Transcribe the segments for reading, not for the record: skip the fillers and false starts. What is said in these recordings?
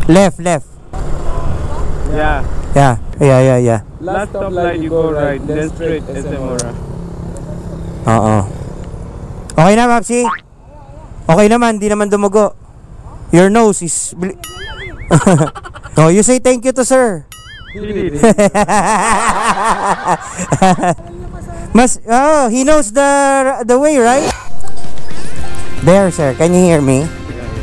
Left, left. Yeah. Yeah. Last stoplight you go right, then straight SM Aura. Oo. Okay na, Mapsi? Okay naman, di naman dumugo. Your nose is... Oh, you say thank you to sir. He knows the way, right? There, sir. Can you hear me?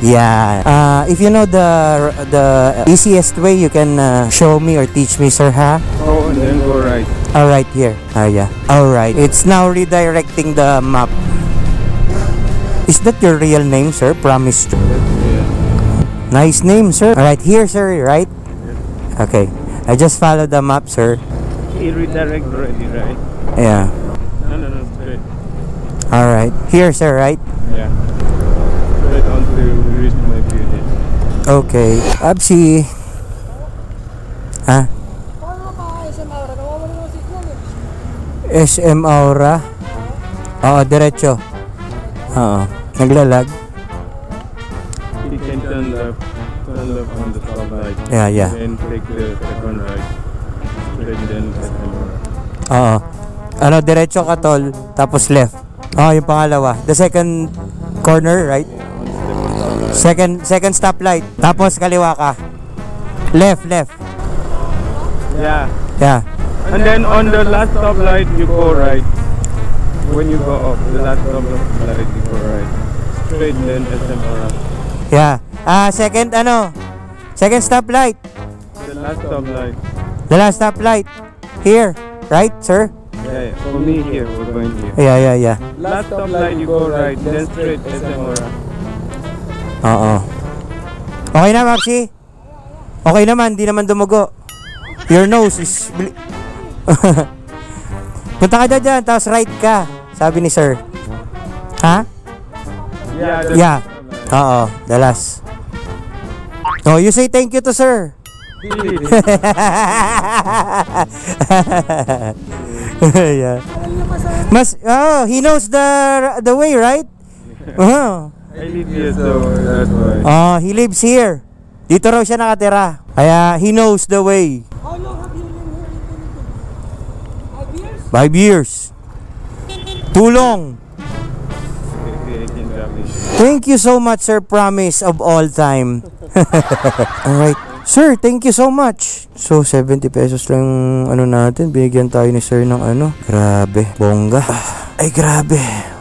Yeah. If you know the easiest way, you can show me or teach me, sir, ha? Oh, and then go right. All right, here. Yeah. All right. It's now redirecting the map. Is that your real name, sir? Promise. Yeah. Nice name, sir. All right, here, sir. Right? Okay. I just followed the map, sir. He redirect already, right? Yeah. No, straight. All right. Here, sir. Right? Yeah. Straight on to reach my building. Okay. Absi. Ha? SM Aura. Oo, diretso. Oo. Naglalag. You can turn left on the stoplight. Yeah. Then take the second right. Straight then SM Aura. Oo. Ano, diretso ka, tol. Tapos left. Oo, yung pangalawa. The second corner, right? Second stoplight. Tapos kaliwa ka. Left. Yeah. Yeah. And then on the last stoplight you go right. When you go off the last stoplight you go right. Straight then SM Aura. Yeah. Second stoplight. The last stoplight. The last stoplight. Here. Right, sir? Yeah. For me here, we're going here. Yeah. Last stoplight you go right, then straight SM Aura. Oo. Okay na, Mapsi? Okay naman, di naman dumugo. Your nose is... Punta ka dyan, tapos right ka. Sabi ni sir. Ha? Yeah. Oo, the last. Oh, you say thank you to sir. Yeah. He knows the way, right? I live here, so that's why. He lives here. Dito raw siya nakatira. Kaya he knows the way. How long have you been here in Philippines? 5 years? 5 years. Too long. Thank you so much, sir. Promise of all time. Alright. Sir, thank you so much. So, 70 pesos lang ano natin. Binigyan tayo ni sir ng ano. Grabe. Bongga. Ay, grabe.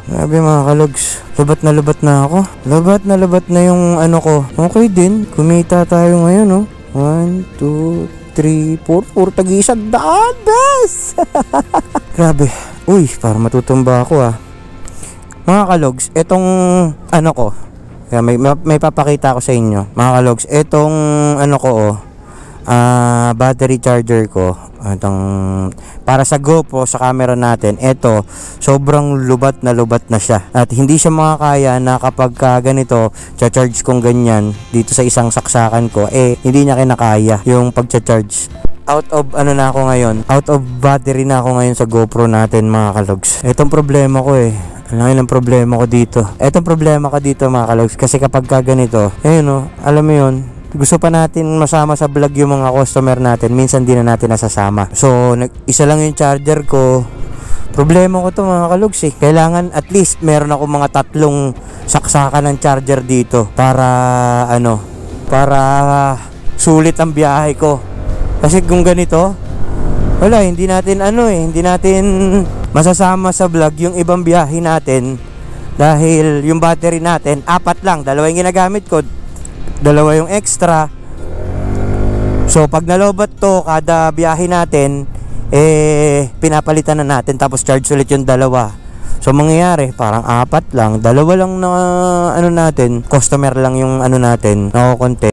Grabe mga kalogs. Lubat na ako. Lubat na yung ano ko. Okay din. Kumita tayo ngayon, oh. 1, 2, 3, 4. Puro tag-isang daan, bes! Grabe. Uy, para matutumba ako, ah. Mga kalogs, etong ano ko. May papakita ko sa inyo. Mga kalogs, etong ano ko, oh. Battery charger ko. Itong para sa GoPro sa camera natin, ito sobrang lubat na siya at hindi siya makakaya na kapag ganito cha-charge kong ganyan dito sa isang saksakan ko, hindi niya kinakaya yung pagcha-charge. Out of battery na ako ngayon sa GoPro natin, mga kalogs. Itong problema ko, ang problema ko dito. Itong problema ko dito, mga kalogs, kasi kapag ganito, alam mo yun, gusto pa natin masama sa vlog yung mga customer natin, minsan di na natin nasasama. So, isa lang yung charger ko. Problema ko to, mga kalogs, kailangan at least meron ako mga 3 saksakan ng charger dito para sulit ang biyahe ko. Kasi kung ganito, wala, hindi natin masasama sa vlog yung ibang biyahe natin dahil yung battery natin 4 lang, 2 yung ginagamit ko, 2 yung extra. So pag nalobat to, kada biyahe natin pinapalitan na natin, tapos charge ulit yung 2. So mangyayari parang 4 lang, 2 lang na natin, customer lang yung natin nakukonte.